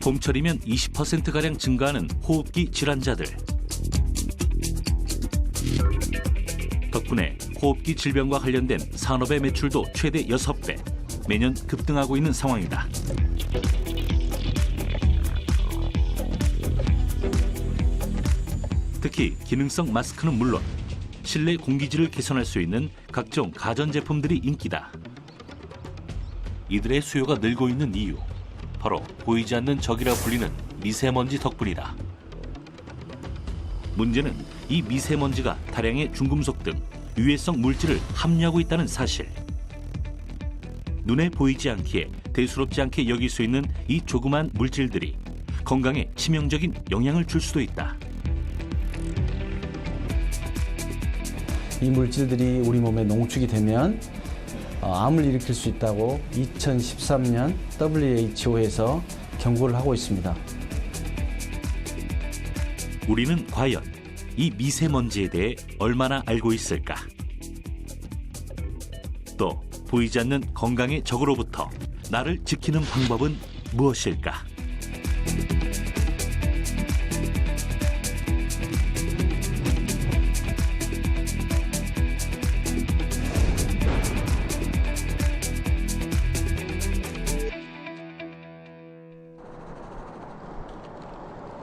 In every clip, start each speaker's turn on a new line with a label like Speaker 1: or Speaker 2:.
Speaker 1: 봄철이면 20%가량 증가하는 호흡기 질환자들. 덕분에 호흡기 질병과 관련된 산업의 매출도 최대 6배, 매년 급등하고 있는 상황이다. 특히 기능성 마스크는 물론 실내 공기질을 개선할 수 있는 각종 가전제품들이 인기다. 이들의 수요가 늘고 있는 이유, 바로 보이지 않는 적이라 불리는 미세먼지 덕분이다. 문제는 이 미세먼지가 다량의 중금속 등 유해성 물질을 함유하고 있다는 사실. 눈에 보이지 않기에 대수롭지 않게 여길 수 있는 이 조그만 물질들이 건강에 치명적인 영향을 줄 수도 있다.
Speaker 2: 이 물질들이 우리 몸에 농축이 되면 암을 일으킬 수 있다고 2013년 WHO에서 경고를 하고 있습니다.
Speaker 1: 우리는 과연 이 미세먼지에 대해 얼마나 알고 있을까? 또 보이지 않는 건강의 적으로부터 나를 지키는 방법은 무엇일까?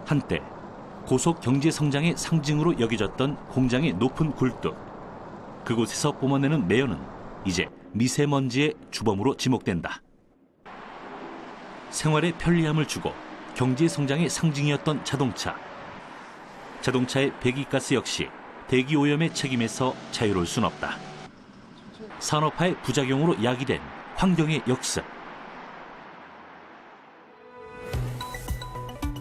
Speaker 1: 한때 고속 경제 성장의 상징으로 여겨졌던 공장의 높은 굴뚝. 그곳에서 뿜어내는 매연은 이제 미세먼지의 주범으로 지목된다. 생활에 편리함을 주고 경제 성장의 상징이었던 자동차. 자동차의 배기가스 역시 대기 오염의 책임에서 자유로울 순 없다. 산업화의 부작용으로 야기된 환경의 역습.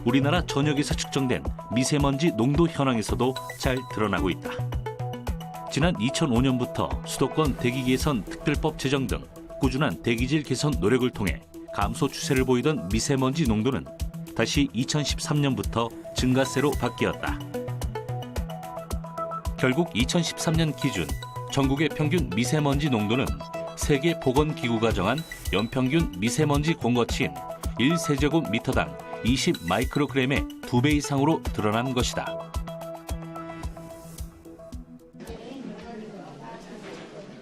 Speaker 1: 우리나라 전역에서 측정된 미세먼지 농도 현황에서도 잘 드러나고 있다. 지난 2005년부터 수도권 대기 개선 특별법 제정 등 꾸준한 대기질 개선 노력을 통해 감소 추세를 보이던 미세먼지 농도는 다시 2013년부터 증가세로 바뀌었다. 결국 2013년 기준 전국의 평균 미세먼지 농도는 세계보건기구가 정한 연평균 미세먼지 공거치인 1세제곱미터당 20 마이크로그램의 2배 이상으로 드러난 것이다.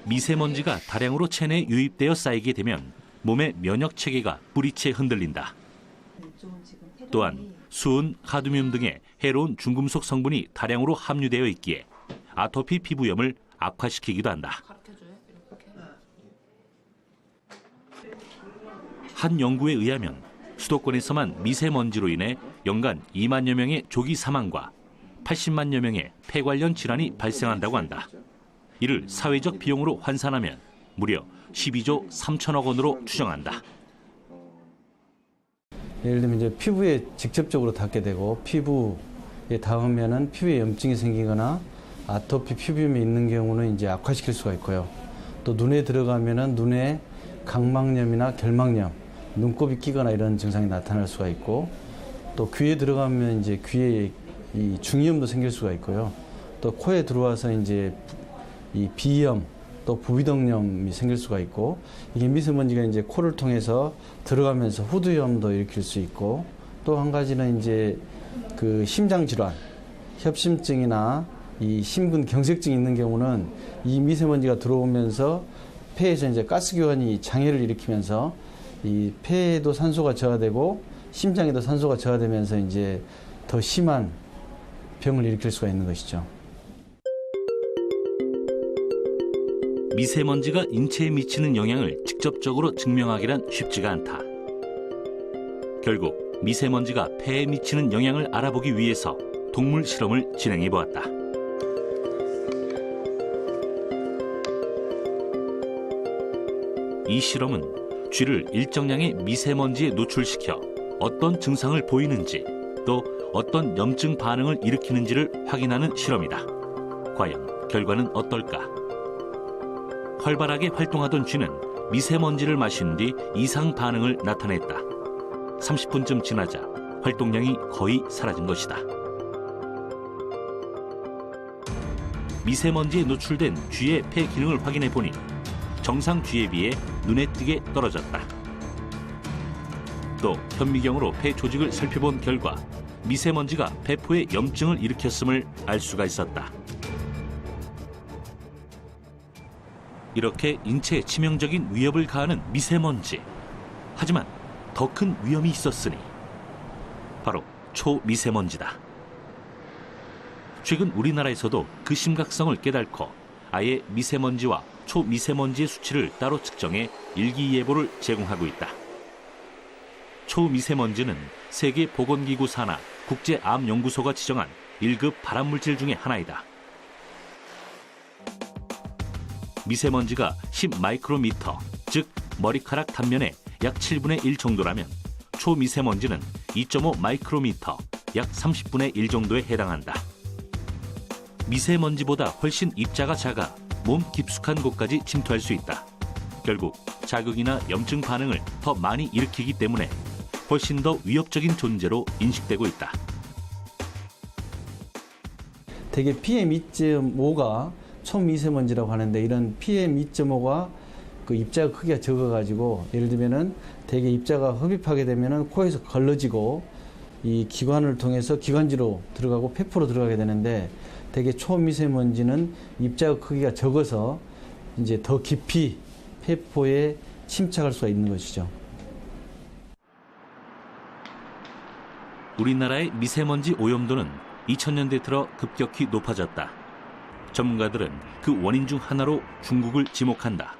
Speaker 1: 미세먼지가 다량으로 체내에 유입되어 쌓이게 되면 몸의 면역 체계가 뿌리채 흔들린다. 또한 수은, 카드뮴 등의 해로운 중금속 성분이 다량으로 함유되어 있기에 아토피 피부염을 악화시키기도 한다. 한 연구에 의하면 수도권에서만 미세먼지로 인해 연간 2만여 명의 조기 사망과 80만여 명의 폐 관련 질환이 발생한다고 한다. 이를 사회적 비용으로 환산하면 무려 12조 3천억 원으로 추정한다.
Speaker 2: 예를 들면 이제 피부에 직접적으로 닿게 되고 피부에 닿으면은 피부에 염증이 생기거나 아토피 피부염이 있는 경우는 이제 악화시킬 수가 있고요. 또 눈에 들어가면은 눈에 각막염이나 결막염, 눈곱이 끼거나 이런 증상이 나타날 수가 있고, 또 귀에 들어가면 이제 귀에 이 중이염도 생길 수가 있고요. 또 코에 들어와서 이제 이 비염, 또 부비동염이 생길 수가 있고, 이게 미세먼지가 이제 코를 통해서 들어가면서 후두염도 일으킬 수 있고, 또 한 가지는 이제 그 심장 질환, 협심증이나 이 심근 경색증이 있는 경우는 이 미세먼지가 들어오면서 폐에서 이제 가스교환이 장애를 일으키면서 이 폐에도 산소가 저하되고 심장에도 산소가 저하되면서 이제 더 심한 병을 일으킬 수가 있는 것이죠.
Speaker 1: 미세먼지가 인체에 미치는 영향을 직접적으로 증명하기란 쉽지가 않다. 결국 미세먼지가 폐에 미치는 영향을 알아보기 위해서 동물 실험을 진행해 보았다. 이 실험은 쥐를 일정량의 미세먼지에 노출시켜 어떤 증상을 보이는지 또 어떤 염증 반응을 일으키는지를 확인하는 실험이다. 과연 결과는 어떨까? 활발하게 활동하던 쥐는 미세먼지를 마신 뒤 이상 반응을 나타냈다. 30분쯤 지나자 활동량이 거의 사라진 것이다. 미세먼지에 노출된 쥐의 폐 기능을 확인해 보니 정상 쥐에 비해 눈에 띄게 떨어졌다. 또 현미경으로 폐 조직을 살펴본 결과 미세먼지가 폐포에 염증을 일으켰음을 알 수가 있었다. 이렇게 인체에 치명적인 위협을 가하는 미세먼지. 하지만 더 큰 위험이 있었으니 바로 초미세먼지다. 최근 우리나라에서도 그 심각성을 깨닫고 아예 미세먼지와 초미세먼지의 수치를 따로 측정해 일기예보를 제공하고 있다. 초미세먼지는 세계보건기구 산하 국제암연구소가 지정한 1급 발암물질 중에 하나이다. 미세먼지가 10마이크로미터, 즉 머리카락 단면의 약 7분의 1 정도라면 초미세먼지는 2.5 마이크로미터, 약 30분의 1 정도에 해당한다. 미세먼지보다 훨씬 입자가 작아 몸 깊숙한 곳까지 침투할 수 있다. 결국 자극이나 염증 반응을 더 많이 일으키기 때문에 훨씬 더 위협적인 존재로 인식되고 있다.
Speaker 2: 대개 PM2.5가 초미세먼지라고 하는데, 이런 PM2.5가 그 입자가 크기가 적어가지고, 예를 들면은 대개 입자가 흡입하게 되면은 코에서 걸러지고 이 기관을 통해서 기관지로 들어가고 폐포로 들어가게 되는데, 대개 초미세먼지는 입자가 크기가 적어서 이제 더 깊이 폐포에 침착할 수가 있는 것이죠.
Speaker 1: 우리나라의 미세먼지 오염도는 2000년대 들어 급격히 높아졌다. 전문가들은 그 원인 중 하나로 중국을 지목한다.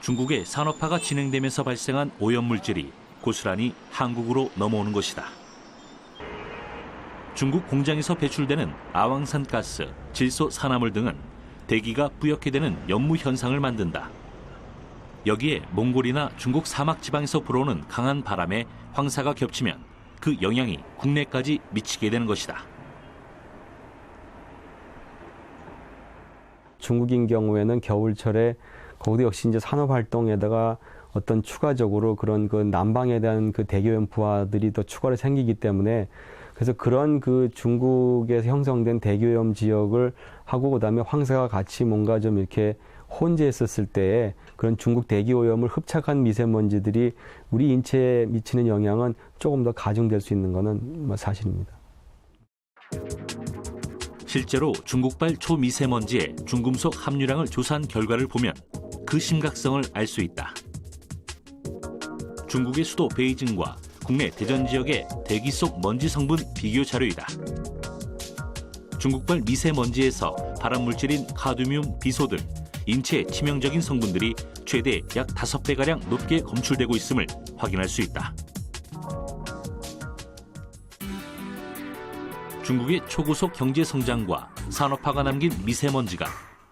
Speaker 1: 중국의 산업화가 진행되면서 발생한 오염물질이 고스란히 한국으로 넘어오는 것이다. 중국 공장에서 배출되는 아왕산 가스, 질소 산화물 등은 대기가 뿌옇게 되는 연무 현상을 만든다. 여기에 몽골이나 중국 사막 지방에서 불어오는 강한 바람에 황사가 겹치면 그 영향이 국내까지 미치게 되는 것이다.
Speaker 3: 중국인 경우에는 겨울철에 거기도 역시 이제 산업 활동에다가 어떤 추가적으로 그런 그 난방에 대한 그 대기오염 부하들이 더 추가로 생기기 때문에, 그래서 그런 그 중국에서 형성된 대기오염 지역을 하고 그다음에 황사가 같이 뭔가 좀 이렇게 혼재했었을 때에 그런 중국 대기오염을 흡착한 미세먼지들이 우리 인체에 미치는 영향은 조금 더 가중될 수 있는 것은 뭐 사실입니다.
Speaker 1: 실제로 중국발 초미세먼지의 중금속 함유량을 조사한 결과를 보면 그 심각성을 알 수 있다. 중국의 수도 베이징과 국내 대전 지역의 대기 속 먼지 성분 비교 자료이다. 중국발 미세먼지에서 발암물질인 카드뮴, 비소 등 인체에 치명적인 성분들이 최대 약 5배가량 높게 검출되고 있음을 확인할 수 있다. 중국의 초고속 경제 성장과 산업화가 남긴 미세먼지가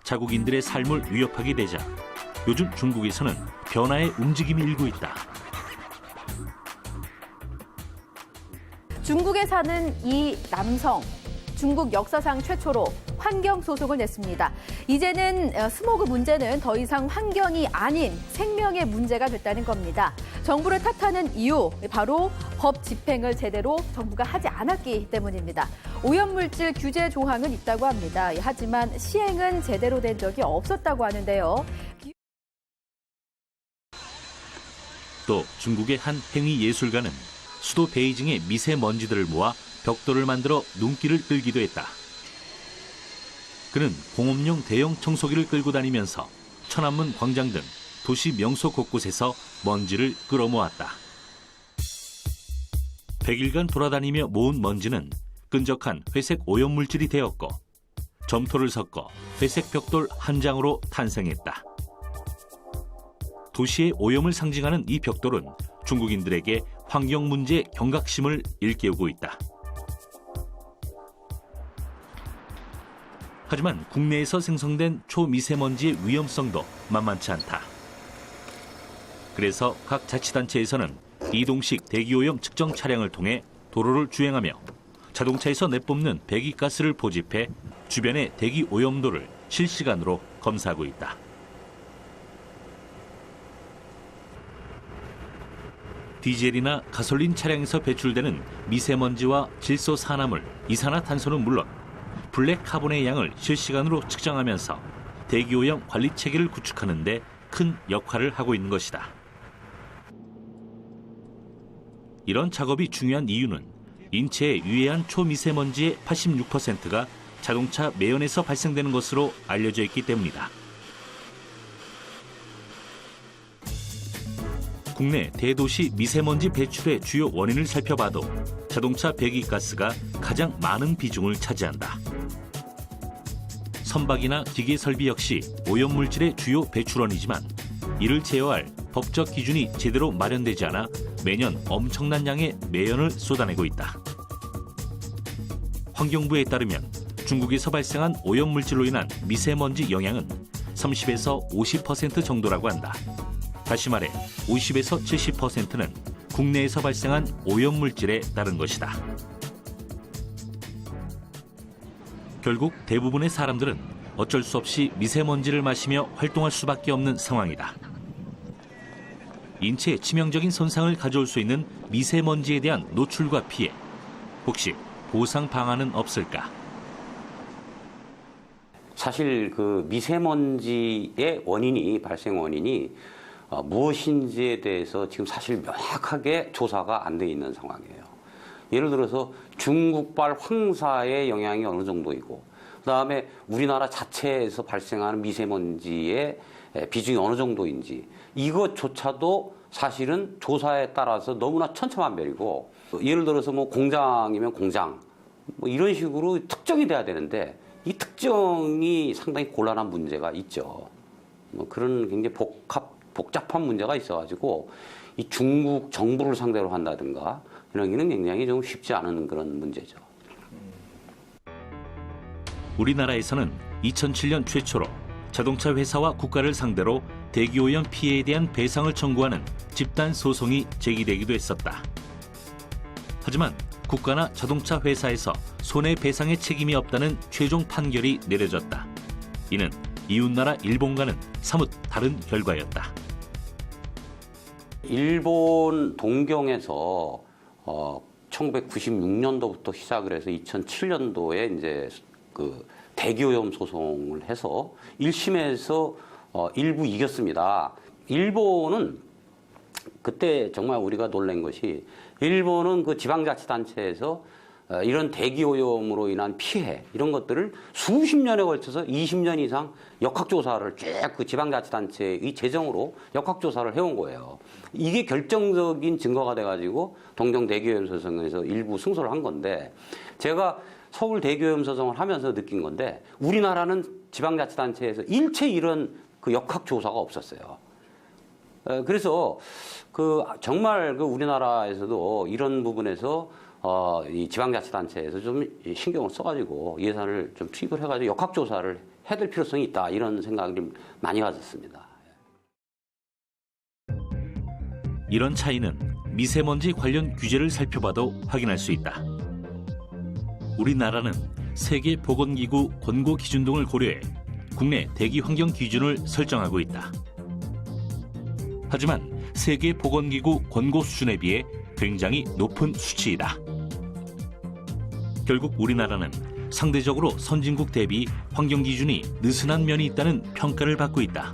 Speaker 1: 자국인들의 삶을 위협하게 되자 요즘 중국에서는 변화의 움직임이 일고 있다.
Speaker 4: 중국에 사는 이 남성, 중국 역사상 최초로 환경 소송을 냈습니다. 이제는 스모그 문제는 더 이상 환경이 아닌 생명의 문제가 됐다는 겁니다. 정부를 탓하는 이유, 바로 법 집행을 제대로 정부가 하지 않았기 때문입니다. 오염물질 규제 조항은 있다고 합니다. 하지만 시행은 제대로 된 적이 없었다고 하는데요.
Speaker 1: 또 중국의 한 행위 예술가는 수도 베이징의 미세먼지들을 모아 벽돌을 만들어 눈길을 끌기도 했다. 그는 공업용 대형 청소기를 끌고 다니면서 천안문 광장 등 도시 명소 곳곳에서 먼지를 끌어모았다. 100일간 돌아다니며 모은 먼지는 끈적한 회색 오염물질이 되었고 점토를 섞어 회색 벽돌 한 장으로 탄생했다. 도시의 오염을 상징하는 이 벽돌은 중국인들에게 환경 문제의 경각심을 일깨우고 있다. 하지만 국내에서 생성된 초미세먼지의 위험성도 만만치 않다. 그래서 각 자치단체에서는 이동식 대기오염 측정 차량을 통해 도로를 주행하며 자동차에서 내뿜는 배기가스를 포집해 주변의 대기오염도를 실시간으로 검사하고 있다. 디젤이나 가솔린 차량에서 배출되는 미세먼지와 질소 산화물, 이산화탄소는 물론 블랙 카본의 양을 실시간으로 측정하면서 대기오염 관리 체계를 구축하는 데 큰 역할을 하고 있는 것이다. 이런 작업이 중요한 이유는 인체에 유해한 초미세먼지의 86%가 자동차 매연에서 발생되는 것으로 알려져 있기 때문이다. 국내 대도시 미세먼지 배출의 주요 원인을 살펴봐도 자동차 배기가스가 가장 많은 비중을 차지한다. 선박이나 기계 설비 역시 오염물질의 주요 배출원이지만 이를 제어할 법적 기준이 제대로 마련되지 않아 매년 엄청난 양의 매연을 쏟아내고 있다. 환경부에 따르면 중국에서 발생한 오염물질로 인한 미세먼지 영향은 30에서 50% 정도라고 한다. 다시 말해 50에서 70%는 국내에서 발생한 오염물질에 따른 것이다. 결국 대부분의 사람들은 어쩔 수 없이 미세먼지를 마시며 활동할 수밖에 없는 상황이다. 인체에 치명적인 손상을 가져올 수 있는 미세먼지에 대한 노출과 피해, 혹시 보상 방안은 없을까?
Speaker 5: 사실 그 미세먼지의 발생 원인이 무엇인지에 대해서 지금 사실 명확하게 조사가 안 돼 있는 상황이에요. 예를 들어서 중국발 황사의 영향이 어느 정도이고, 그다음에 우리나라 자체에서 발생하는 미세먼지의 비중이 어느 정도인지, 이것조차도 사실은 조사에 따라서 너무나 천차만별이고, 예를 들어서 뭐 공장이면 공장, 뭐 이런 식으로 특정이 돼야 되는데 이 특정이 상당히 곤란한 문제가 있죠. 뭐 그런 굉장히 복잡한 문제가 있어가지고 이 중국 정부를 상대로 한다든가 이런 게는 굉장히 좀 쉽지 않은 그런 문제죠.
Speaker 1: 우리나라에서는 2007년 최초로 자동차 회사와 국가를 상대로 대기오염 피해에 대한 배상을 청구하는 집단 소송이 제기되기도 했었다. 하지만 국가나 자동차 회사에서 손해배상의 책임이 없다는 최종 판결이 내려졌다. 이는 이웃나라 일본과는 사뭇 다른 결과였다.
Speaker 5: 일본 동경에서 1996년도부터 시작을 해서 2007년도에 이제 그 대기오염 소송을 해서 1심에서 일부 이겼습니다. 일본은 그때 정말 우리가 놀란 것이, 일본은 그 지방자치단체에서 이런 대기오염으로 인한 피해 이런 것들을 수십 년에 걸쳐서 20년 이상 역학조사를 쭉 그 지방자치단체의 재정으로 역학조사를 해온 거예요. 이게 결정적인 증거가 돼가지고 동경 대기오염 소송에서 일부 승소를 한 건데, 제가 서울 대기오염 소송을 하면서 느낀 건데, 우리나라는 지방자치단체에서 일체 이런 그 역학조사가 없었어요. 그래서 그 정말 그 우리나라에서도 이런 부분에서 이 지방자치단체에서 좀 신경을 써가지고 예산을 좀 투입을 해가지고 역학조사를 해야 될 필요성이 있다, 이런 생각이 많이 가졌습니다.
Speaker 1: 이런 차이는 미세먼지 관련 규제를 살펴봐도 확인할 수 있다. 우리나라는 세계보건기구 권고 기준 등을 고려해 국내 대기 환경 기준을 설정하고 있다. 하지만 세계보건기구 권고 수준에 비해 굉장히 높은 수치이다. 결국 우리나라는 상대적으로 선진국 대비 환경 기준이 느슨한 면이 있다는 평가를 받고 있다.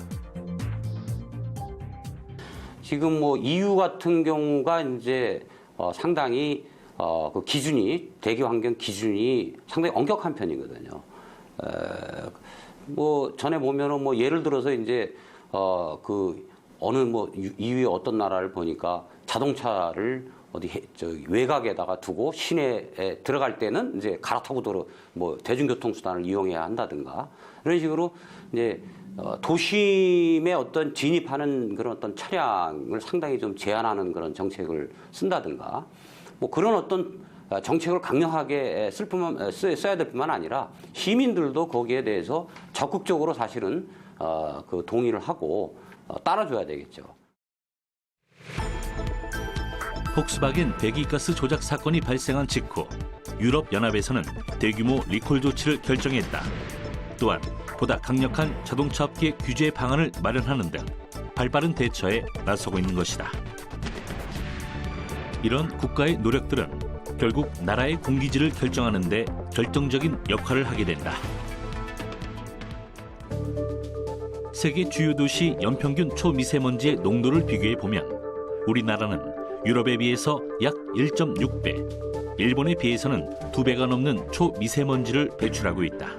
Speaker 5: 지금 뭐 EU 같은 경우가 이제 상당히 그 기준이, 대기 환경 기준이 상당히 엄격한 편이거든요. 뭐 전에 보면은 뭐 예를 들어서 이제 그 어느 뭐 EU의 어떤 나라를 보니까 자동차를 어디 외곽에다가 두고 시내에 들어갈 때는 이제 갈아타고 뭐 대중교통 수단을 이용해야 한다든가, 이런 식으로 이제 도심에 어떤 진입하는 그런 어떤 차량을 상당히 좀 제한하는 그런 정책을 쓴다든가, 뭐 그런 어떤 정책을 강력하게 써야 될 뿐만 아니라 시민들도 거기에 대해서 적극적으로 사실은 그 동의를 하고 따라줘야 되겠죠.
Speaker 1: 폭스바겐 배기가스 조작 사건이 발생한 직후 유럽연합에서는 대규모 리콜 조치를 결정했다. 또한 보다 강력한 자동차 업계 규제 방안을 마련하는 등 발빠른 대처에 나서고 있는 것이다. 이런 국가의 노력들은 결국 나라의 공기질을 결정하는 데 결정적인 역할을 하게 된다. 세계 주요 도시 연평균 초미세먼지의 농도를 비교해 보면 우리나라는 유럽에 비해서 약 1.6배, 일본에 비해서는 2배가 넘는 초미세먼지를 배출하고 있다.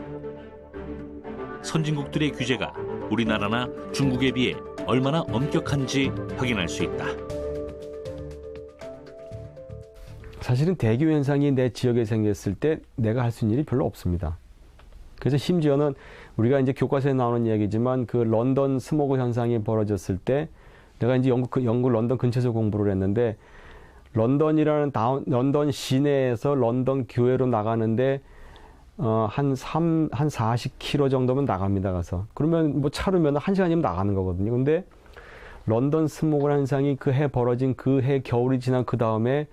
Speaker 1: 선진국들의 규제가 우리나라나 중국에 비해 얼마나 엄격한지 확인할 수 있다.
Speaker 3: 사실은 대기오 현상이 내 지역에 생겼을 때 내가 할 수 있는 일이 별로 없습니다. 그래서 심지어는 우리가 이제 교과서에 나오는 이야기지만 그 런던 스모그 현상이 벌어졌을 때 내가 이제 영국 런던 근처에서 공부를 했는데 런던 시내에서 런던 교외로 나가는데 한 40km 정도면 나갑니다. 가서. 그러면 뭐 차로면 1시간이면 나가는 거거든요. 근데 런던 스모그 현상이 그 해 벌어진 그 해 겨울이 지난 그 다음에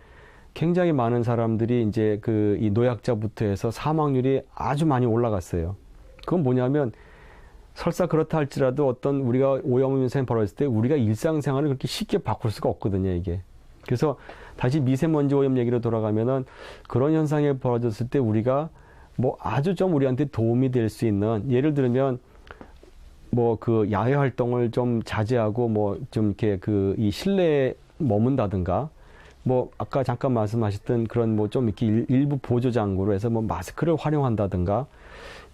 Speaker 3: 굉장히 많은 사람들이 이제 이 노약자부터 해서 사망률이 아주 많이 올라갔어요. 그건 뭐냐면 설사 그렇다 할지라도 어떤 우리가 오염 현상이 벌어졌을 때 우리가 일상생활을 그렇게 쉽게 바꿀 수가 없거든요, 이게. 그래서 다시 미세먼지 오염 얘기로 돌아가면은 그런 현상이 벌어졌을 때 우리가 뭐 아주 좀 우리한테 도움이 될 수 있는, 예를 들면 뭐 그 야외 활동을 좀 자제하고 뭐 좀 이렇게 이 실내에 머문다든가, 뭐 아까 잠깐 말씀하셨던 그런 뭐 좀 이렇게 일부 보조 장구로 해서 뭐 마스크를 활용한다든가,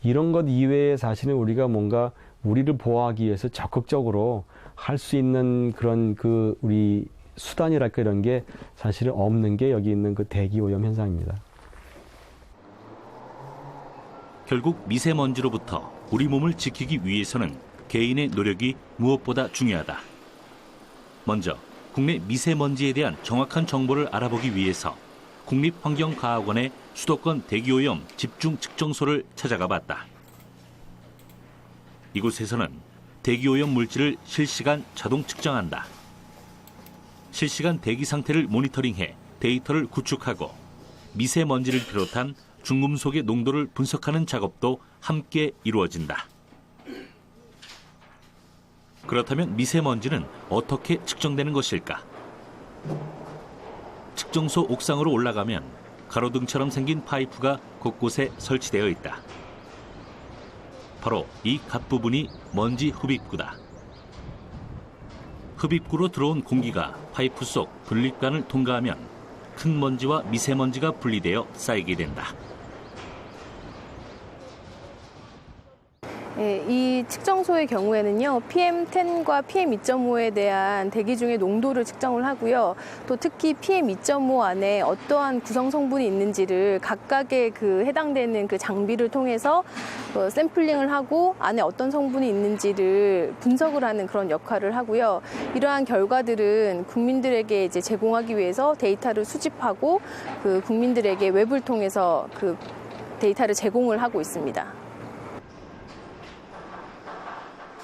Speaker 3: 이런 것 이외에 사실은 우리가 뭔가 우리를 보호하기 위해서 적극적으로 할 수 있는 그런 우리 수단이랄까 이런 게 사실은 없는 게 여기 있는 그 대기 오염 현상입니다.
Speaker 1: 결국 미세먼지로부터 우리 몸을 지키기 위해서는 개인의 노력이 무엇보다 중요하다. 먼저 국내 미세먼지에 대한 정확한 정보를 알아보기 위해서 국립환경과학원의 수도권 대기오염 집중 측정소를 찾아가 봤다. 이곳에서는 대기오염 물질을 실시간 자동 측정한다. 실시간 대기 상태를 모니터링해 데이터를 구축하고 미세먼지를 비롯한 중금속의 농도를 분석하는 작업도 함께 이루어진다. 그렇다면 미세먼지는 어떻게 측정되는 것일까? 측정소 옥상으로 올라가면 가로등처럼 생긴 파이프가 곳곳에 설치되어 있다. 바로 이 갓부분이 먼지 흡입구다. 흡입구로 들어온 공기가 파이프 속 분립관을 통과하면 큰 먼지와 미세먼지가 분리되어 쌓이게 된다.
Speaker 6: 네, 이 측정소의 경우에는요, PM10과 PM2.5에 대한 대기 중의 농도를 측정을 하고요. 또 특히 PM2.5 안에 어떠한 구성 성분이 있는지를 각각의 해당되는 장비를 통해서 샘플링을 하고 안에 어떤 성분이 있는지를 분석을 하는 그런 역할을 하고요. 이러한 결과들은 국민들에게 이제 제공하기 위해서 데이터를 수집하고 국민들에게 웹을 통해서 데이터를 제공을 하고 있습니다.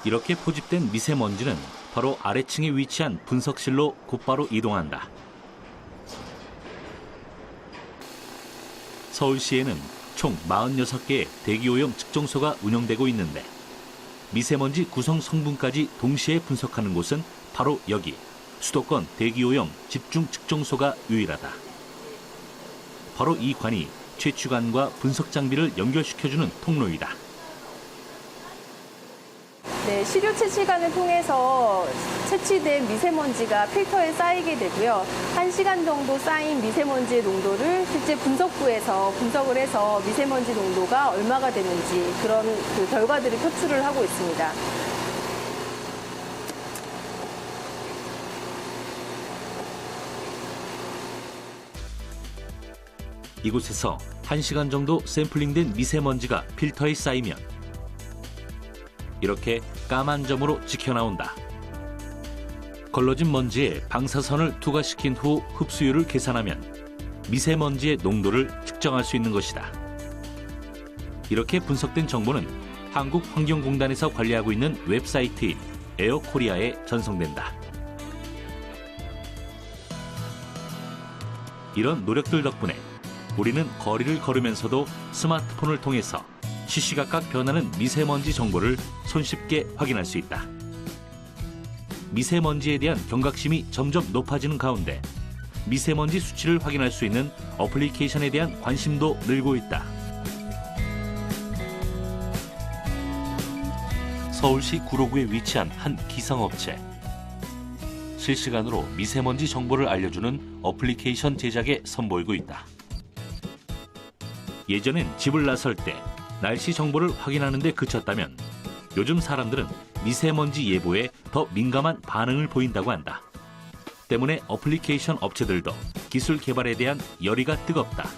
Speaker 1: 이렇게 포집된 미세먼지는 바로 아래층에 위치한 분석실로 곧바로 이동한다. 서울시에는 총 46개의 대기오염 측정소가 운영되고 있는데 미세먼지 구성 성분까지 동시에 분석하는 곳은 바로 여기 수도권 대기오염 집중 측정소가 유일하다. 바로 이 관이 채취관과 분석 장비를 연결시켜주는 통로이다.
Speaker 6: 네, 시료 채취관을 통해서 채취된 미세먼지가 필터에 쌓이게 되고요. 1시간 정도 쌓인 미세먼지의 농도를 실제 분석부에서 분석을 해서 미세먼지 농도가 얼마가 되는지 그런 결과들을 표출을 하고 있습니다.
Speaker 1: 이곳에서 1시간 정도 샘플링된 미세먼지가 필터에 쌓이면 이렇게 까만 점으로 찍혀나온다. 걸러진 먼지에 방사선을 투과시킨 후 흡수율을 계산하면 미세먼지의 농도를 측정할 수 있는 것이다. 이렇게 분석된 정보는 한국환경공단에서 관리하고 있는 웹사이트인 에어코리아에 전송된다. 이런 노력들 덕분에 우리는 거리를 걸으면서도 스마트폰을 통해서 시시각각 변하는 미세먼지 정보를 손쉽게 확인할 수 있다. 미세먼지에 대한 경각심이 점점 높아지는 가운데 미세먼지 수치를 확인할 수 있는 어플리케이션에 대한 관심도 늘고 있다. 서울시 구로구에 위치한 한 기상업체. 실시간으로 미세먼지 정보를 알려주는 어플리케이션 제작에 선보이고 있다. 예전엔 집을 나설 때 날씨 정보를 확인하는 데 그쳤다면 요즘 사람들은 미세먼지 예보에 더 민감한 반응을 보인다고 한다. 때문에 어플리케이션 업체들도 기술 개발에 대한 열의가 뜨겁다.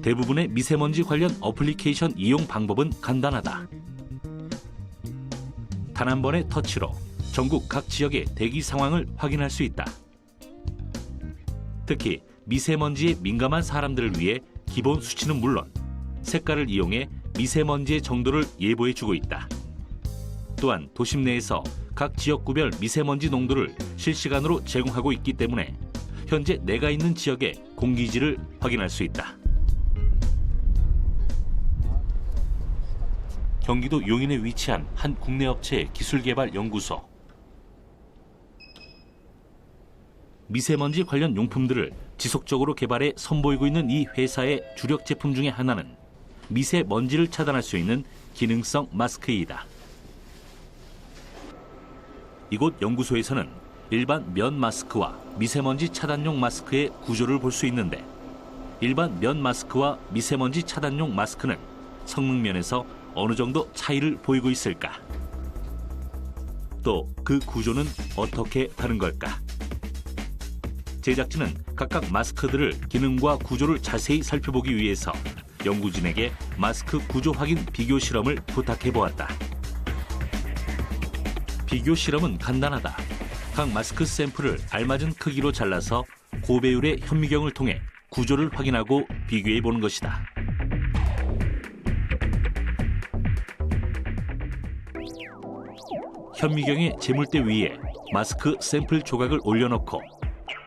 Speaker 1: 대부분의 미세먼지 관련 어플리케이션 이용 방법은 간단하다. 단 한 번의 터치로 전국 각 지역의 대기 상황을 확인할 수 있다. 특히 미세먼지에 민감한 사람들을 위해 기본 수치는 물론 색깔을 이용해 미세먼지의 정도를 예보해주고 있다. 또한 도심 내에서 각 지역구별 미세먼지 농도를 실시간으로 제공하고 있기 때문에 현재 내가 있는 지역의 공기질을 확인할 수 있다. 경기도 용인에 위치한 한 국내 업체의 기술개발연구소. 미세먼지 관련 용품들을 지속적으로 개발해 선보이고 있는 이 회사의 주력 제품 중에 하나는 미세먼지를 차단할 수 있는 기능성 마스크이다. 이곳 연구소에서는 일반 면 마스크와 미세먼지 차단용 마스크의 구조를 볼 수 있는데 일반 면 마스크와 미세먼지 차단용 마스크는 성능면에서 어느 정도 차이를 보이고 있을까? 또 그 구조는 어떻게 다른 걸까? 제작진은 각각 마스크들을 기능과 구조를 자세히 살펴보기 위해서 연구진에게 마스크 구조 확인 비교 실험을 부탁해 보았다. 비교 실험은 간단하다. 각 마스크 샘플을 알맞은 크기로 잘라서 고배율의 현미경을 통해 구조를 확인하고 비교해 보는 것이다. 현미경의 재물대 위에 마스크 샘플 조각을 올려놓고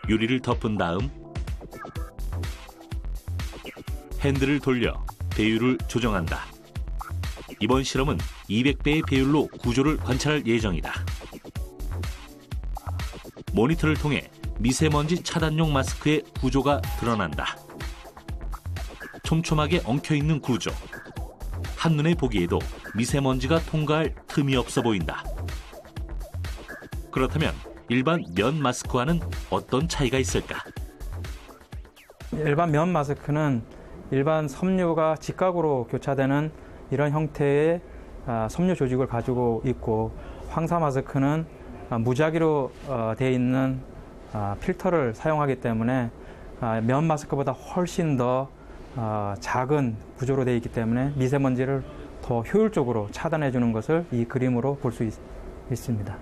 Speaker 1: 유리를 덮은 다음 핸들을 돌려 배율을 조정한다. 이번 실험은 200배의 배율로 구조를 관찰할 예정이다. 모니터를 통해 미세먼지 차단용 마스크의 구조가 드러난다. 촘촘하게 엉켜있는 구조. 한눈에 보기에도 미세먼지가 통과할 틈이 없어 보인다. 그렇다면 일반 면 마스크와는 어떤 차이가 있을까?
Speaker 7: 일반 면 마스크는 일반 섬유가 직각으로 교차되는 이런 형태의 섬유 조직을 가지고 있고 황사 마스크는 무작위로 되어 있는 필터를 사용하기 때문에 면 마스크보다 훨씬 더 작은 구조로 되어 있기 때문에 미세먼지를 더 효율적으로 차단해 주는 것을 이 그림으로 볼 수 있습니다.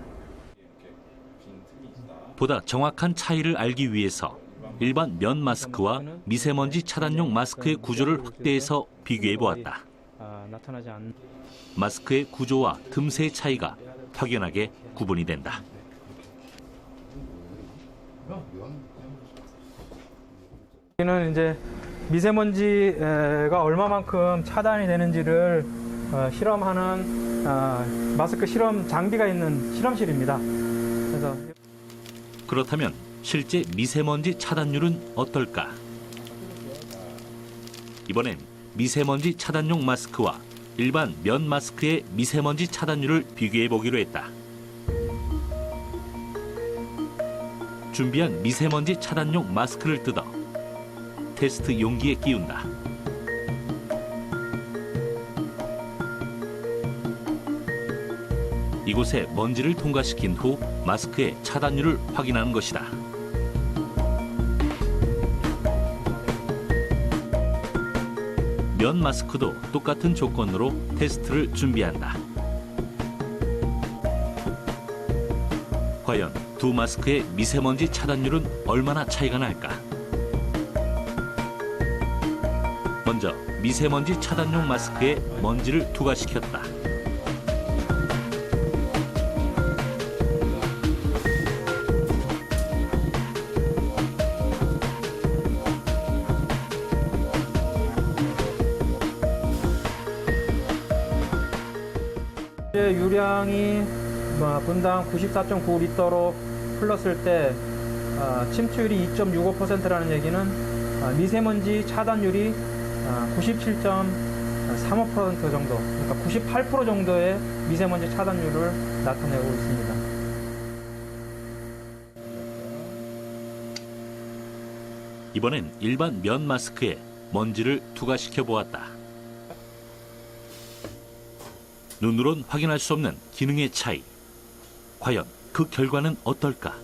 Speaker 1: 보다 정확한 차이를 알기 위해서 일반 면 마스크와 미세먼지 차단용 마스크의 구조를 확대해서 비교해 보았다.
Speaker 7: 나타나지 않는
Speaker 1: 마스크의 구조와 틈새의 차이가 확연하게 구분이 된다.
Speaker 7: 여기는 이제 미세먼지가 얼마만큼 차단이 되는지를 실험하는 마스크 실험 장비가 있는 실험실입니다. 그래서
Speaker 1: 그렇다면 실제 미세먼지 차단율은 어떨까? 이번엔 미세먼지 차단용 마스크와 일반 면 마스크의 미세먼지 차단율을 비교해 보기로 했다. 준비한 미세먼지 차단용 마스크를 뜯어 테스트 용기에 끼운다. 이곳에 먼지를 통과시킨 후 마스크의 차단율을 확인하는 것이다. 면 마스크도 똑같은 조건으로 테스트를 준비한다. 과연 두 마스크의 미세먼지 차단율은 얼마나 차이가 날까? 먼저 미세먼지 차단용 마스크에 먼지를 투과시켰다.
Speaker 7: 유량이 분당 94.9리터로 흘렀을 때 침투율이 2.65%라는 얘기는 미세먼지 차단율이 97.35% 정도, 그러니까 98% 정도의 미세먼지 차단율을 나타내고 있습니다.
Speaker 1: 이번엔 일반 면 마스크에 먼지를 투과시켜 보았다. 눈으론 확인할 수 없는 기능의 차이. 과연 그 결과는 어떨까?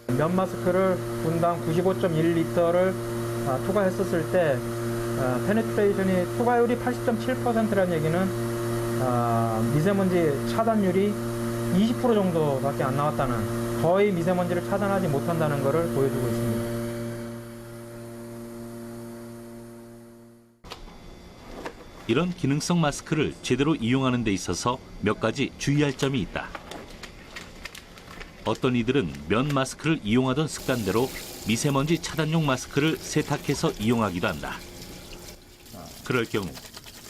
Speaker 7: 면 마스크를 분당 95.1리터를 투과했었을 때 페네트레이션이 투과율이 80.7%라는 얘기는 미세먼지 차단율이 20% 정도밖에 안 나왔다는, 거의 미세먼지를 차단하지 못한다는 것을 보여주고 있습니다.
Speaker 1: 이런 기능성 마스크를 제대로 이용하는 데 있어서 몇 가지 주의할 점이 있다. 어떤 이들은 면 마스크를 이용하던 습관대로 미세먼지 차단용 마스크를 세탁해서 이용하기도 한다. 그럴 경우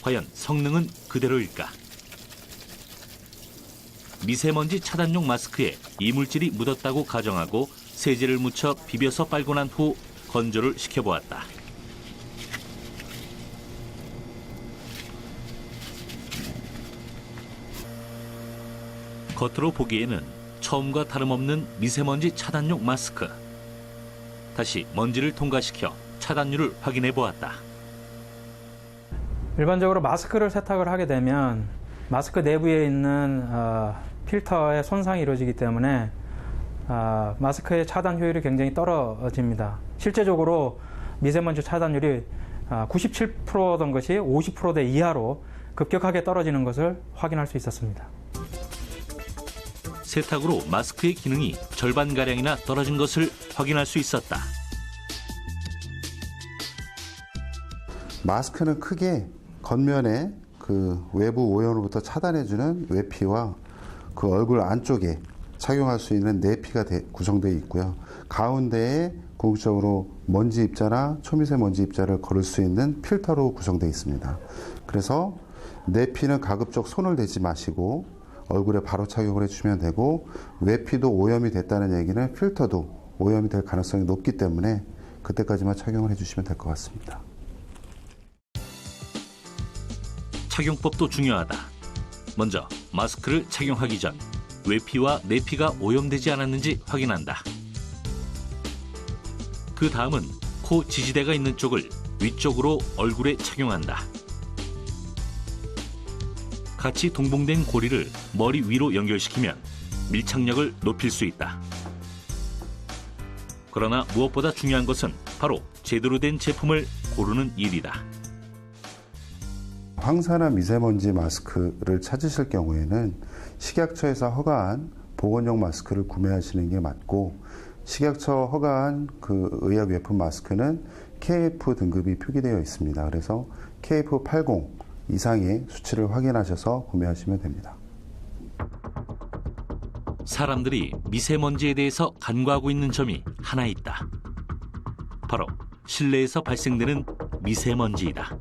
Speaker 1: 과연 성능은 그대로일까? 미세먼지 차단용 마스크에 이물질이 묻었다고 가정하고 세제를 묻혀 비벼서 빨고 난 후 건조를 시켜보았다. 겉으로 보기에는 처음과 다름없는 미세먼지 차단용 마스크. 다시 먼지를 통과시켜 차단율을 확인해 보았다.
Speaker 7: 일반적으로 마스크를 세탁을 하게 되면 마스크 내부에 있는 필터에 손상이 이루어지기 때문에 마스크의 차단 효율이 굉장히 떨어집니다. 실제적으로 미세먼지 차단율이 97%던 것이 50%대 이하로 급격하게 떨어지는 것을 확인할 수 있었습니다.
Speaker 1: 세탁으로 마스크의 기능이 절반가량이나 떨어진 것을 확인할 수 있었다.
Speaker 8: 마스크는 크게 겉면에 그 외부 오염으로부터 차단해주는 외피와 그 얼굴 안쪽에 착용할 수 있는 내피가 구성되어 있고요. 가운데에 궁극적으로 먼지 입자나 초미세먼지 입자를 걸을 수 있는 필터로 구성되어 있습니다. 그래서 내피는 가급적 손을 대지 마시고 얼굴에 바로 착용을 해주시면 되고, 외피도 오염이 됐다는 얘기는 필터도 오염이 될 가능성이 높기 때문에 그때까지만 착용을 해주시면 될 것 같습니다.
Speaker 1: 착용법도 중요하다. 먼저 마스크를 착용하기 전 외피와 내피가 오염되지 않았는지 확인한다. 그 다음은 코 지지대가 있는 쪽을 위쪽으로 얼굴에 착용한다. 같이 동봉된 고리를 머리 위로 연결시키면 밀착력을 높일 수 있다. 그러나 무엇보다 중요한 것은 바로 제대로 된 제품을 고르는 일이다.
Speaker 8: 황사나 미세먼지 마스크를 찾으실 경우에는 식약처에서 허가한 보건용 마스크를 구매하시는 게 맞고, 식약처 허가한 그 의약외품 마스크는 KF 등급이 표기되어 있습니다. 그래서 KF80 이상의 수치를 확인하셔서 구매하시면 됩니다.
Speaker 1: 사람들이 미세먼지에 대해서 간과하고 있는 점이 하나 있다. 바로 실내에서 발생되는 미세먼지이다.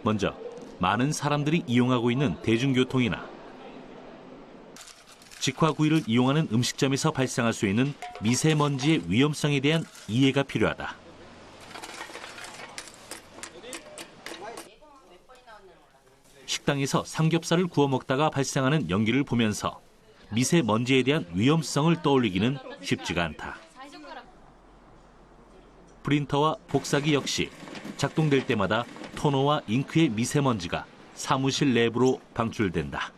Speaker 1: 먼저 많은 사람들이 이용하고 있는 대중교통이나 직화구이를 이용하는 음식점에서 발생할 수 있는 미세먼지의 위험성에 대한 이해가 필요하다. 식당에서 삼겹살을 구워 먹다가 발생하는 연기를 보면서 미세먼지에 대한 위험성을 떠올리기는 쉽지가 않다. 프린터와 복사기 역시 작동될 때마다 토너와 잉크의 미세먼지가 사무실 내부로 방출된다.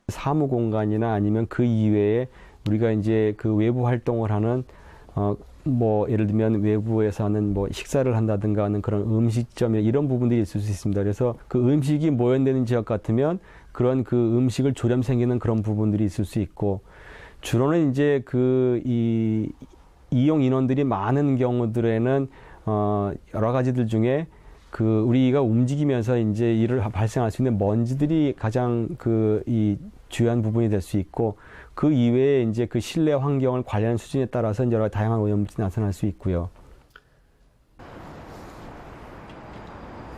Speaker 3: 사무 공간이나 아니면 그 이외에 우리가 이제 그 외부 활동을 하는 뭐 예를 들면 외부에서 하는 뭐 식사를 한다든가 하는 그런 음식점에 이런 부분들이 있을 수 있습니다. 그래서 그 음식이 모연되는 지역 같으면 그런 그 음식을 조렴 생기는 그런 부분들이 있을 수 있고, 주로는 이제 그 이용 인원들이 많은 경우들에는 여러 가지들 중에 그 우리가 움직이면서 이제 일을 발생할 수 있는 먼지들이 가장 이 주요한 부분이 될 수 있고, 그 이외에 이제 그 실내 환경을 관리하는 수준에 따라서 여러 다양한 오염물질이 나타날 수 있고요.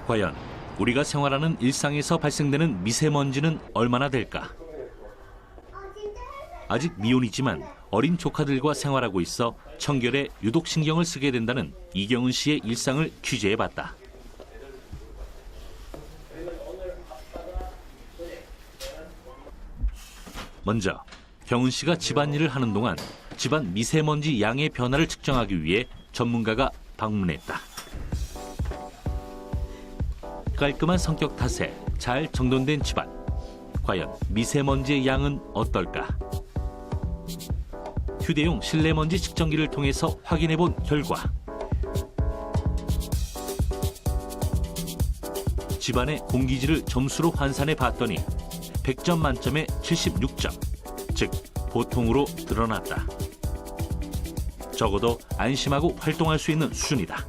Speaker 1: 과연 우리가 생활하는 일상에서 발생되는 미세먼지는 얼마나 될까? 아직 미혼이지만 어린 조카들과 생활하고 있어 청결에 유독 신경을 쓰게 된다는 이경은 씨의 일상을 취재해봤다. 먼저 경은 씨가 집안일을 하는 동안 집안 미세먼지 양의 변화를 측정하기 위해 전문가가 방문했다. 깔끔한 성격 탓에 잘 정돈된 집안. 과연 미세먼지의 양은 어떨까? 휴대용 실내먼지 측정기를 통해서 확인해본 결과 집안의 공기질을 점수로 환산해 봤더니 100점 만점에 76점, 즉 보통으로 드러났다. 적어도 안심하고 활동할 수 있는 수준이다.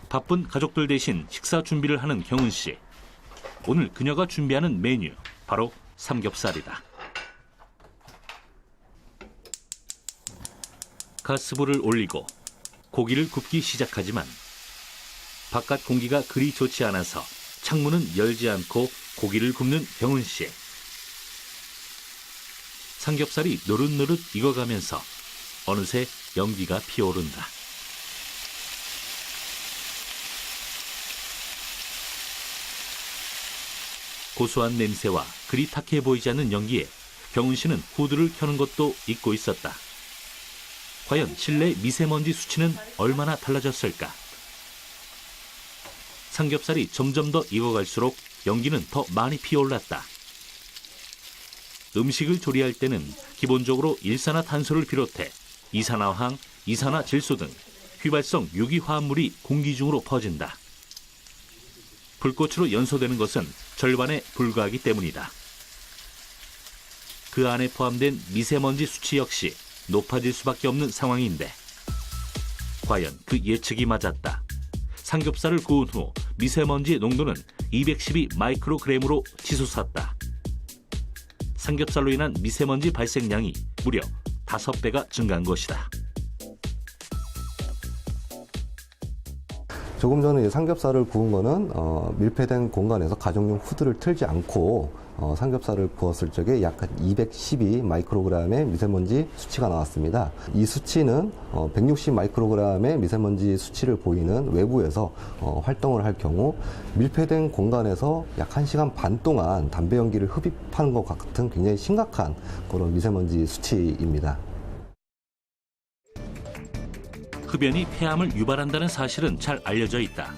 Speaker 1: 바쁜 가족들 대신 식사 준비를 하는 경은 씨. 오늘 그녀가 준비하는 메뉴, 바로 삼겹살이다. 가스불을 올리고 고기를 굽기 시작하지만 바깥 공기가 그리 좋지 않아서 창문은 열지 않고 고기를 굽는 경은 씨. 삼겹살이 노릇노릇 익어가면서 어느새 연기가 피어오른다. 고소한 냄새와 그리 탁해 보이지 않는 연기에 경은 씨는 후드를 켜는 것도 잊고 있었다. 과연 실내 미세먼지 수치는 얼마나 달라졌을까? 삼겹살이 점점 더 익어갈수록 연기는 더 많이 피어올랐다. 음식을 조리할 때는 기본적으로 일산화탄소를 비롯해 이산화황, 이산화질소 등 휘발성 유기화합물이 공기 중으로 퍼진다. 불꽃으로 연소되는 것은 절반에 불과하기 때문이다. 그 안에 포함된 미세먼지 수치 역시 높아질 수밖에 없는 상황인데 과연 그 예측이 맞았다. 삼겹살을 구운 후 미세먼지의 농도는 212 마이크로그램으로 치솟았다. 삼겹살로 인한 미세먼지 발생량이 무려 5배가 증가한 것이다.
Speaker 9: 조금 전에 삼겹살을 구운 거는 밀폐된 공간에서 가정용 후드를 틀지 않고 삼겹살을 구웠을 적에 약 212 마이크로그램의 미세먼지 수치가 나왔습니다. 이 수치는 160 마이크로그램의 미세먼지 수치를 보이는 외부에서 활동을 할 경우 밀폐된 공간에서 약 1시간 반 동안 담배 연기를 흡입하는 것 같은 굉장히 심각한 그런 미세먼지 수치입니다.
Speaker 1: 흡연이 폐암을 유발한다는 사실은 잘 알려져 있다.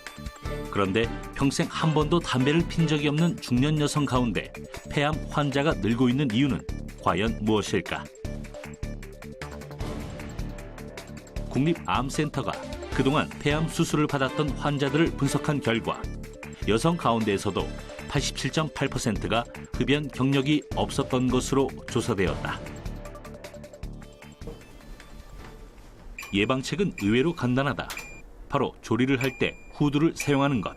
Speaker 1: 그런데 평생 한 번도 담배를 핀 적이 없는 중년 여성 가운데 폐암 환자가 늘고 있는 이유는 과연 무엇일까? 국립암센터가 그동안 폐암 수술을 받았던 환자들을 분석한 결과 여성 가운데에서도 87.8%가 흡연 경력이 없었던 것으로 조사되었다. 예방책은 의외로 간단하다. 바로 조리를 할 때 후드를 사용하는 것.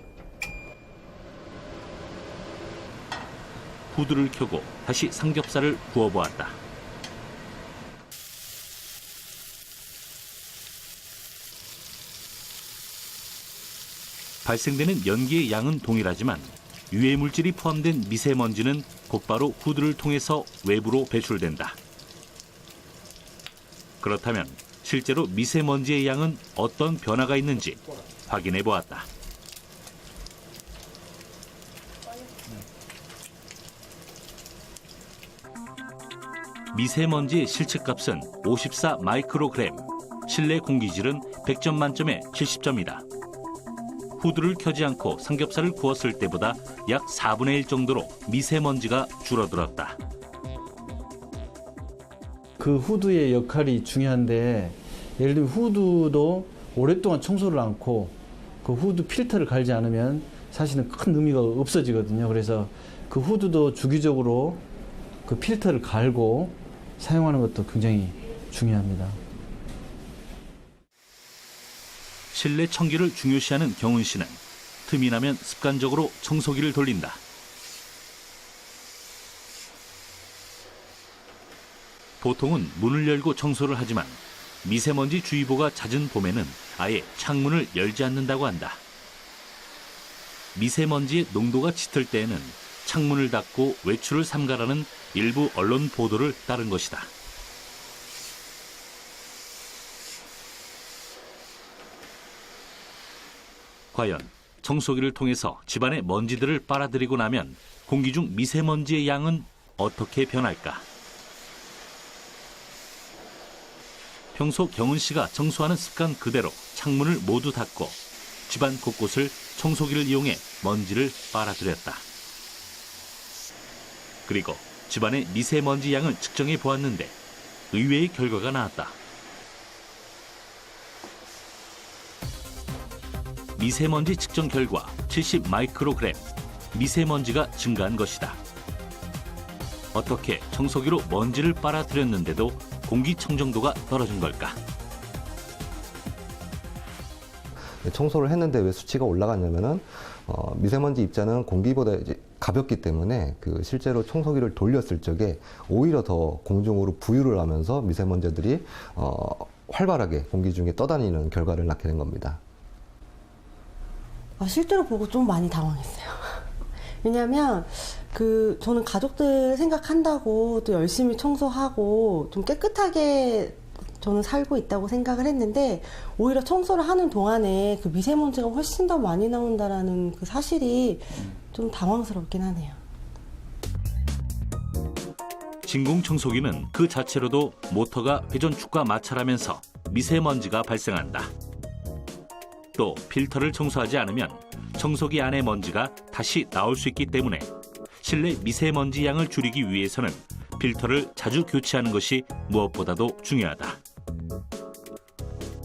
Speaker 1: 후드를 켜고 다시 삼겹살을 구워보았다. 발생되는 연기의 양은 동일하지만 유해 물질이 포함된 미세먼지는 곧바로 후드를 통해서 외부로 배출된다. 그렇다면 실제로 미세먼지의 양은 어떤 변화가 있는지 확인해 보았다. 미세먼지의 실측값은 54 마이크로그램, 실내 공기질은 100점 만점에 70점이다. 후드를 켜지 않고 삼겹살을 구웠을 때보다 약 4분의 1 정도로 미세먼지가 줄어들었다.
Speaker 2: 그 후드의 역할이 중요한데 예를 들면 후드도 오랫동안 청소를 않고 그 후드 필터를 갈지 않으면 사실은 큰 의미가 없어지거든요. 그래서 그 후드도 주기적으로 그 필터를 갈고 사용하는 것도 굉장히 중요합니다.
Speaker 1: 실내 청기를 중요시하는 경은 씨는 틈이 나면 습관적으로 청소기를 돌린다. 보통은 문을 열고 청소를 하지만 미세먼지 주의보가 잦은 봄에는 아예 창문을 열지 않는다고 한다. 미세먼지의 농도가 짙을 때에는 창문을 닫고 외출을 삼가라는 일부 언론 보도를 따른 것이다. 과연 청소기를 통해서 집안의 먼지들을 빨아들이고 나면 공기 중 미세먼지의 양은 어떻게 변할까? 평소 경은 씨가 청소하는 습관 그대로 창문을 모두 닫고 집안 곳곳을 청소기를 이용해 먼지를 빨아들였다. 그리고 집안의 미세먼지 양을 측정해 보았는데 의외의 결과가 나왔다. 미세먼지 측정 결과 70 마이크로그램, 미세먼지가 증가한 것이다. 어떻게 청소기로 먼지를 빨아들였는데도 공기청정도가 떨어진 걸까?
Speaker 9: 청소를 했는데 왜 수치가 올라갔냐면은 미세먼지 입자는 공기보다 이제 가볍기 때문에 그 실제로 청소기를 돌렸을 적에 오히려 더 공중으로 부유를 하면서 미세먼지들이 활발하게 공기 중에 떠다니는 결과를 낳게 된 겁니다.
Speaker 10: 실제로 보고 좀 많이 당황했어요. 왜냐하면 저는 가족들 생각한다고 또 열심히 청소하고 좀 깨끗하게 저는 살고 있다고 생각을 했는데 오히려 청소를 하는 동안에 그 미세먼지가 훨씬 더 많이 나온다라는 그 사실이 좀 당황스럽긴 하네요.
Speaker 1: 진공청소기는 그 자체로도 모터가 회전축과 마찰하면서 미세먼지가 발생한다. 또 필터를 청소하지 않으면 청소기 안의 먼지가 다시 나올 수 있기 때문에 실내 미세먼지 양을 줄이기 위해서는 필터를 자주 교체하는 것이 무엇보다도 중요하다.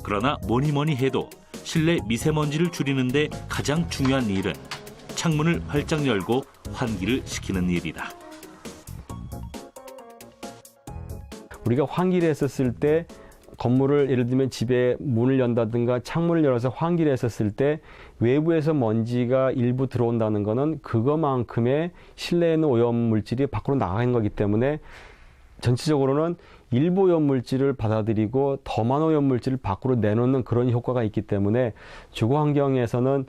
Speaker 1: 그러나 뭐니 해도 실내 미세먼지를 줄이는데 가장 중요한 일은 창문을 활짝 열고 환기를 시키는 일이다.
Speaker 3: 우리가 환기를 했었을 때 건물을 예를 들면 집에 문을 연다든가 창문을 열어서 환기를 했었을 때 외부에서 먼지가 일부 들어온다는 것은 그것만큼의 실내에 있는 오염물질이 밖으로 나가는 거기 때문에 전체적으로는 일부 오염물질을 받아들이고 더 많은 오염물질을 밖으로 내놓는 그런 효과가 있기 때문에 주거 환경에서는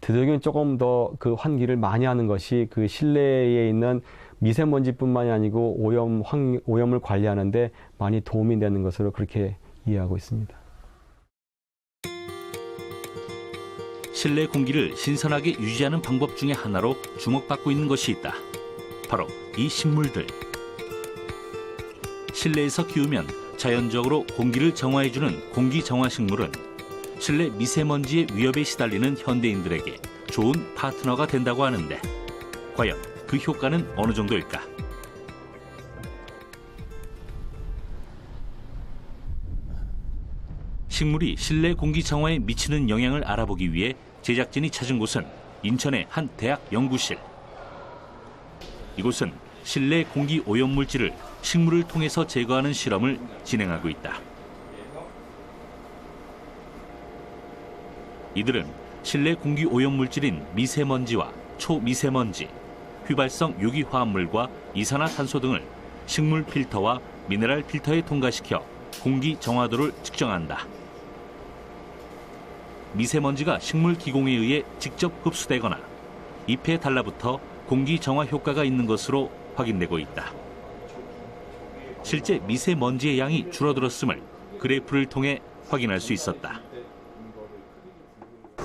Speaker 3: 되도록이면 조금 더 그 환기를 많이 하는 것이 그 실내에 있는 미세먼지뿐만이 아니고 오염을 관리하는데 많이 도움이 되는 것으로 그렇게 이해하고 있습니다.
Speaker 1: 실내 공기를 신선하게 유지하는 방법 중에 하나로 주목받고 있는 것이 있다. 바로 이 식물들. 실내에서 키우면 자연적으로 공기를 정화해주는 공기정화식물은 실내 미세먼지의 위협에 시달리는 현대인들에게 좋은 파트너가 된다고 하는데 과연 그 효과는 어느 정도일까? 식물이 실내 공기 정화에 미치는 영향을 알아보기 위해 제작진이 찾은 곳은 인천의 한 대학 연구실. 이곳은 실내 공기 오염물질을 식물을 통해서 제거하는 실험을 진행하고 있다. 이들은 실내 공기 오염물질인 미세먼지와 초미세먼지, 휘발성 유기화합물과 이산화탄소 등을 식물 필터와 미네랄 필터에 통과시켜 공기 정화도를 측정한다. 미세먼지가 식물 기공에 의해 직접 흡수되거나 잎에 달라붙어 공기 정화 효과가 있는 것으로 확인되고 있다. 실제 미세먼지의 양이 줄어들었음을 그래프를 통해 확인할 수 있었다.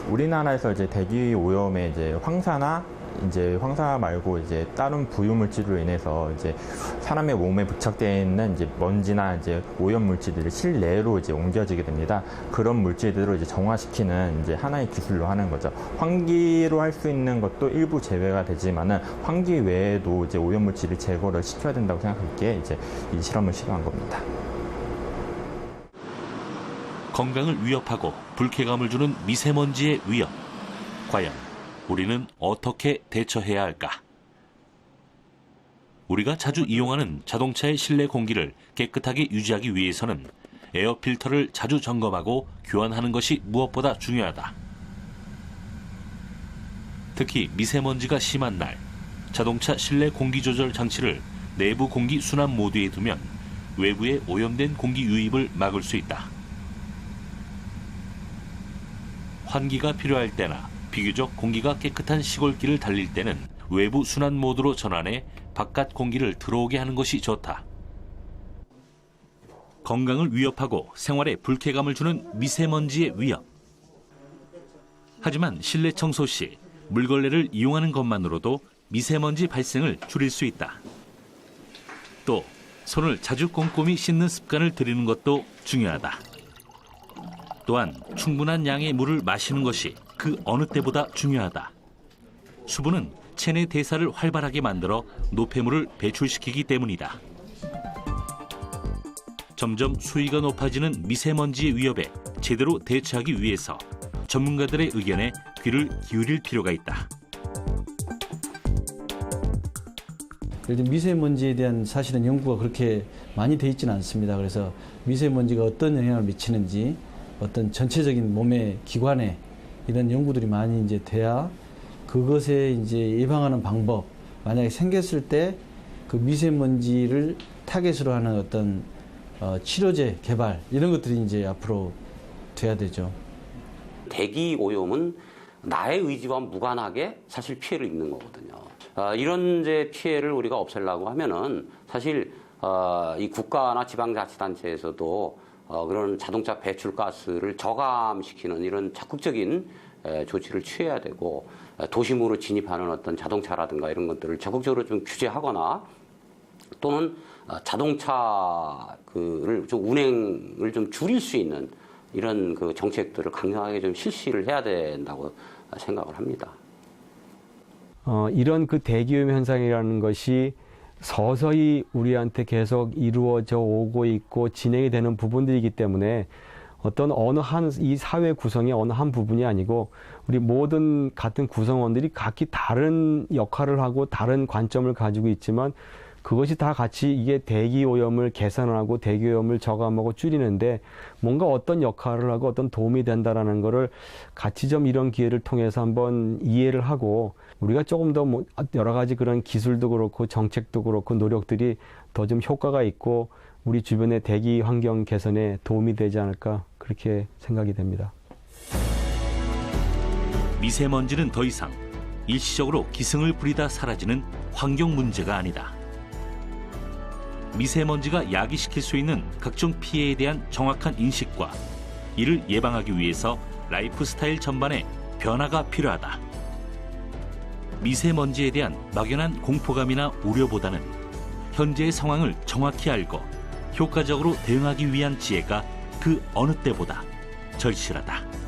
Speaker 11: 우리나라에서 이제 대기 오염에 이제 황사나 이제 황사 말고 이제 다른 부유물질로 인해서 이제 사람의 몸에 부착되어 있는 이제 먼지나 이제 오염 물질들이 실내로 이제 옮겨지게 됩니다. 그런 물질들을 이제 정화시키는 이제 하나의 기술로 하는 거죠. 환기로 할 수 있는 것도 일부 제외가 되지만은 환기 외에도 이제 오염 물질을 제거를 시켜야 된다고 생각했기에 이제 이 실험을 시도한 겁니다.
Speaker 1: 건강을 위협하고 불쾌감을 주는 미세먼지의 위협. 과연 우리는 어떻게 대처해야 할까? 우리가 자주 이용하는 자동차의 실내 공기를 깨끗하게 유지하기 위해서는 에어 필터를 자주 점검하고 교환하는 것이 무엇보다 중요하다. 특히 미세먼지가 심한 날, 자동차 실내 공기 조절 장치를 내부 공기 순환 모드에 두면 외부에 오염된 공기 유입을 막을 수 있다. 환기가 필요할 때나 비교적 공기가 깨끗한 시골길을 달릴 때는 외부 순환 모드로 전환해 바깥 공기를 들어오게 하는 것이 좋다. 건강을 위협하고 생활에 불쾌감을 주는 미세먼지의 위협. 하지만 실내 청소 시 물걸레를 이용하는 것만으로도 미세먼지 발생을 줄일 수 있다. 또 손을 자주 꼼꼼히 씻는 습관을 들이는 것도 중요하다. 또한 충분한 양의 물을 마시는 것이 그 어느 때보다 중요하다. 수분은 체내 대사를 활발하게 만들어 노폐물을 배출시키기 때문이다. 점점 수위가 높아지는 미세먼지의 위협에 제대로 대처하기 위해서 전문가들의 의견에 귀를 기울일 필요가 있다.
Speaker 2: 예를 들면 미세먼지에 대한 사실은 연구가 그렇게 많이 돼 있지는 않습니다. 그래서 미세먼지가 어떤 영향을 미치는지 어떤 전체적인 몸의 기관에 이런 연구들이 많이 이제 돼야 그것에 이제 예방하는 방법, 만약에 생겼을 때 그 미세먼지를 타겟으로 하는 어떤 치료제 개발 이런 것들이 이제 앞으로 돼야 되죠.
Speaker 5: 대기 오염은 나의 의지와 무관하게 사실 피해를 입는 거거든요. 이런 이제 피해를 우리가 없애려고 하면은 사실 이 국가나 지방자치단체에서도 그런 자동차 배출가스를 저감시키는 이런 적극적인 조치를 취해야 되고, 도심으로 진입하는 어떤 자동차라든가 이런 것들을 적극적으로 좀 규제하거나, 또는 자동차를 좀 운행을 좀 줄일 수 있는 이런 그 정책들을 강력하게 좀 실시를 해야 된다고 생각을 합니다.
Speaker 3: 이런 그 대기오염 현상이라는 것이 서서히 우리한테 계속 이루어져 오고 있고 진행이 되는 부분들이기 때문에 어떤 이 사회 구성의 어느 한 부분이 아니고 우리 모든 같은 구성원들이 각기 다른 역할을 하고 다른 관점을 가지고 있지만 그것이 다 같이 이게 대기오염을 개선하고 대기오염을 저감하고 줄이는데 뭔가 어떤 역할을 하고 어떤 도움이 된다라는 거를 같이 좀 이런 기회를 통해서 한번 이해를 하고 우리가 조금 더 여러 가지 그런 기술도 그렇고 정책도 그렇고 노력들이 더 좀 효과가 있고 우리 주변의 대기 환경 개선에 도움이 되지 않을까 그렇게 생각이 됩니다.
Speaker 1: 미세먼지는 더 이상 일시적으로 기승을 부리다 사라지는 환경 문제가 아니다. 미세먼지가 야기시킬 수 있는 각종 피해에 대한 정확한 인식과 이를 예방하기 위해서 라이프 스타일 전반에 변화가 필요하다. 미세먼지에 대한 막연한 공포감이나 우려보다는 현재의 상황을 정확히 알고 효과적으로 대응하기 위한 지혜가 그 어느 때보다 절실하다.